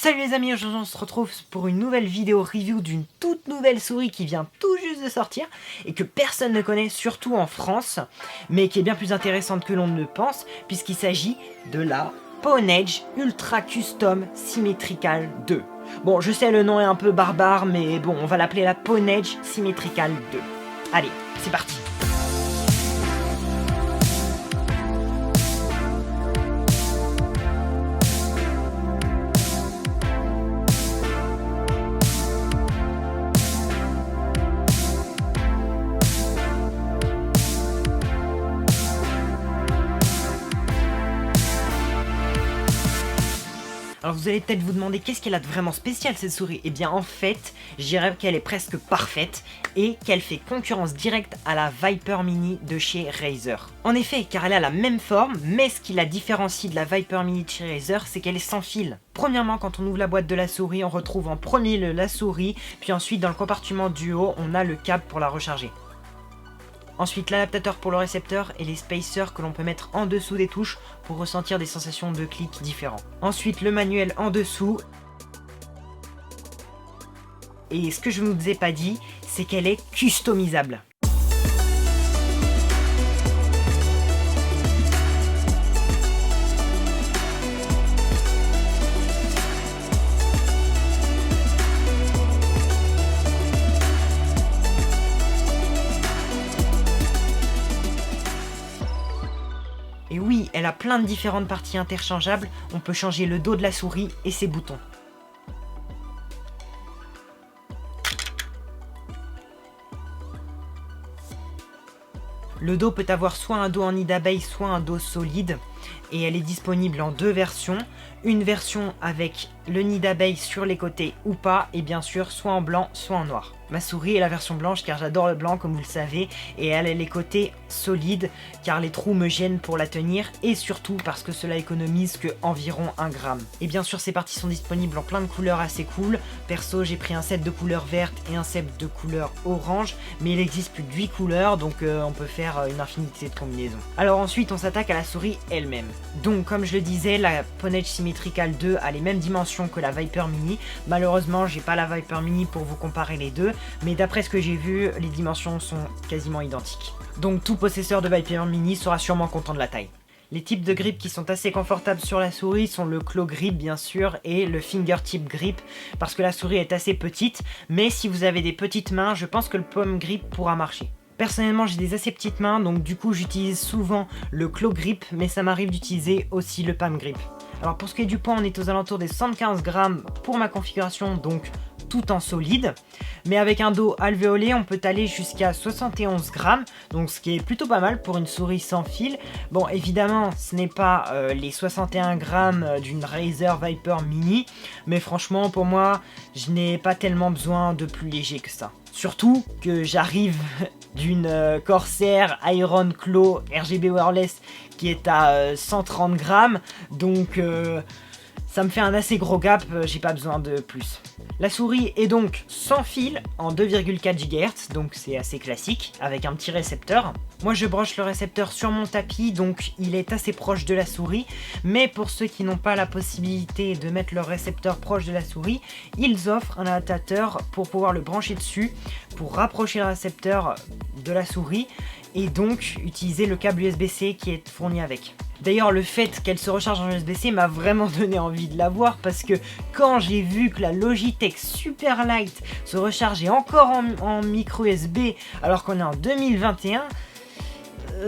Salut les amis, aujourd'hui on se retrouve pour une nouvelle vidéo review d'une toute nouvelle souris qui vient tout juste de sortir et que personne ne connaît, surtout en France, mais qui est bien plus intéressante que l'on ne le pense puisqu'il s'agit de la Pwnage Ultra Custom Symmetrical 2. Bon, je sais le nom est un peu barbare, mais bon, on va l'appeler la Pwnage Symmetrical 2. Allez, c'est parti. Alors vous allez peut-être vous demander qu'est-ce qu'elle a de vraiment spécial cette souris. Et bien en fait, je dirais qu'elle est presque parfaite et qu'elle fait concurrence directe à la Viper Mini de chez Razer. En effet, car elle a la même forme, mais ce qui la différencie de la Viper Mini de chez Razer, c'est qu'elle est sans fil. Premièrement, quand on ouvre la boîte de la souris, on retrouve en premier la souris, puis ensuite dans le compartiment du haut, on a le câble pour la recharger. Ensuite l'adaptateur pour le récepteur et les spacers que l'on peut mettre en dessous des touches pour ressentir des sensations de clic différents. Ensuite le manuel en dessous. Et ce que je ne vous ai pas dit, c'est qu'elle est customisable. Et oui, elle a plein de différentes parties interchangeables, on peut changer le dos de la souris et ses boutons. Le dos peut avoir soit un dos en nid d'abeille, soit un dos solide, et elle est disponible en deux versions. Une version avec le nid d'abeille sur les côtés ou pas, et bien sûr soit en blanc, soit en noir. Ma souris est la version blanche car j'adore le blanc comme vous le savez, et elle a les côtés solides car les trous me gênent pour la tenir, et surtout parce que cela économise que environ 1 gramme. Et bien sûr ces parties sont disponibles en plein de couleurs assez cool. Perso j'ai pris un set de couleurs vertes et un set de couleurs orange, mais il existe plus de 8 couleurs donc on peut faire une infinité de combinaisons. Alors ensuite on s'attaque à la souris elle-même. Donc comme je le disais, la Pwnage Symmetrical 2 a les mêmes dimensions que la Viper Mini. Malheureusement j'ai pas la Viper Mini pour vous comparer les deux, mais d'après ce que j'ai vu, les dimensions sont quasiment identiques. Donc tout possesseur de Viper Mini sera sûrement content de la taille. Les types de grip qui sont assez confortables sur la souris sont le claw grip bien sûr et le fingertip grip parce que la souris est assez petite, mais si vous avez des petites mains, je pense que le palm grip pourra marcher. Personnellement j'ai des assez petites mains donc du coup j'utilise souvent le claw grip, mais ça m'arrive d'utiliser aussi le palm grip. Alors pour ce qui est du poids, on est aux alentours des 75 grammes pour ma configuration, donc tout en solide, mais avec un dos alvéolé on peut aller jusqu'à 71 grammes, donc ce qui est plutôt pas mal pour une souris sans fil. Bon évidemment ce n'est pas les 61 grammes d'une Razer Viper Mini, mais franchement pour moi je n'ai pas tellement besoin de plus léger que ça. Surtout que j'arrive d'une Corsair Iron Claw RGB wireless qui est à 130 grammes, donc ça me fait un assez gros gap, j'ai pas besoin de plus. La souris est donc sans fil en 2,4 GHz, donc c'est assez classique, avec un petit récepteur. Moi je broche le récepteur sur mon tapis, donc il est assez proche de la souris, mais pour ceux qui n'ont pas la possibilité de mettre leur récepteur proche de la souris, ils offrent un adaptateur pour pouvoir le brancher dessus, pour rapprocher le récepteur de la souris, et donc utiliser le câble USB-C qui est fourni avec. D'ailleurs le fait qu'elle se recharge en USB-C m'a vraiment donné envie de l'avoir, parce que quand j'ai vu que la Logitech Superlight se rechargeait encore en micro USB alors qu'on est en 2021,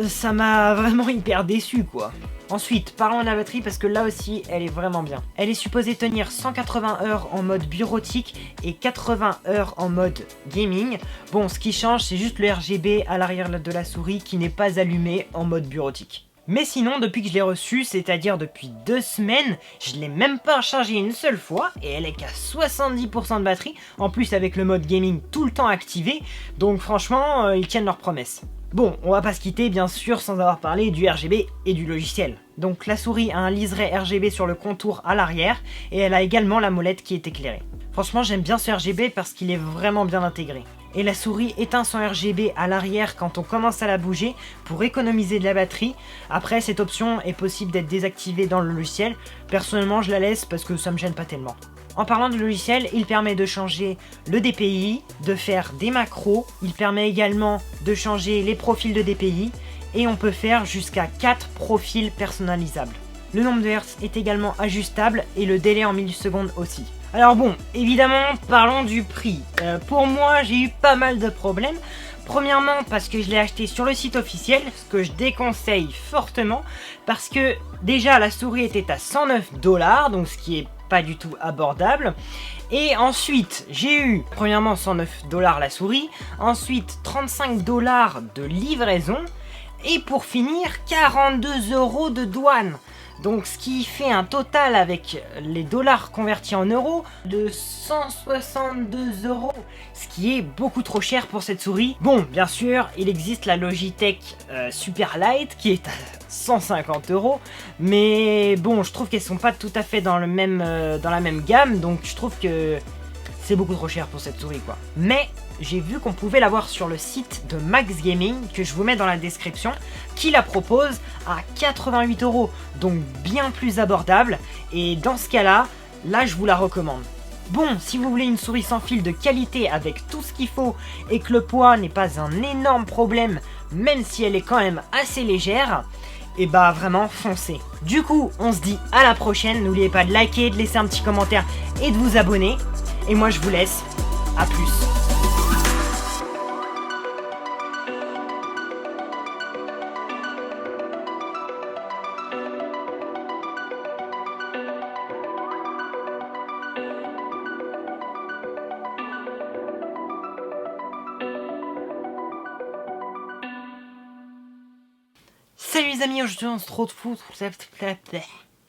ça m'a vraiment hyper déçu quoi. Ensuite, parlons de la batterie parce que là aussi, elle est vraiment bien. Elle est supposée tenir 180 heures en mode bureautique et 80 heures en mode gaming. Bon, ce qui change, c'est juste le RGB à l'arrière de la souris qui n'est pas allumé en mode bureautique. Mais sinon, depuis que je l'ai reçue, c'est-à-dire depuis 2 semaines, je l'ai même pas rechargée une seule fois et elle est qu'à 70% de batterie, en plus avec le mode gaming tout le temps activé, donc franchement, ils tiennent leurs promesses. Bon, on va pas se quitter bien sûr sans avoir parlé du RGB et du logiciel. Donc la souris a un liseré RGB sur le contour à l'arrière et elle a également la molette qui est éclairée. Franchement j'aime bien ce RGB parce qu'il est vraiment bien intégré. Et la souris éteint son RGB à l'arrière quand on commence à la bouger pour économiser de la batterie. Après cette option est possible d'être désactivée dans le logiciel. Personnellement je la laisse parce que ça me gêne pas tellement. En parlant de logiciel, il permet de changer le DPI, de faire des macros, il permet également de changer les profils de DPI et on peut faire jusqu'à 4 profils personnalisables. Le nombre de hertz est également ajustable et le délai en millisecondes aussi. Alors bon, évidemment, parlons du prix. Pour moi, j'ai eu pas mal de problèmes. Premièrement, parce que je l'ai acheté sur le site officiel, ce que je déconseille fortement, parce que déjà la souris était à 109 $, donc ce qui est pas du tout abordable. Et ensuite, j'ai eu, premièrement, 109 $ la souris, ensuite 35 $ de livraison, et pour finir, 42 € de douane. Donc ce qui fait un total avec les dollars convertis en euros de 162 €, ce qui est beaucoup trop cher pour cette souris. Bon, bien sûr, il existe la Logitech Superlight qui est à 150 €, mais bon, je trouve qu'elles sont pas tout à fait dans la même gamme, donc je trouve que c'est beaucoup trop cher pour cette souris quoi. Mais j'ai vu qu'on pouvait l'avoir sur le site de Max Gaming, que je vous mets dans la description, qui la propose à 88 €, donc bien plus abordable, et dans ce cas-là, là je vous la recommande. Bon, si vous voulez une souris sans fil de qualité avec tout ce qu'il faut, et que le poids n'est pas un énorme problème, même si elle est quand même assez légère, et bah vraiment foncez. Du coup, on se dit à la prochaine, n'oubliez pas de liker, de laisser un petit commentaire et de vous abonner. Et moi je vous laisse, à plus. Salut les amis, aujourd'hui on se retrouve...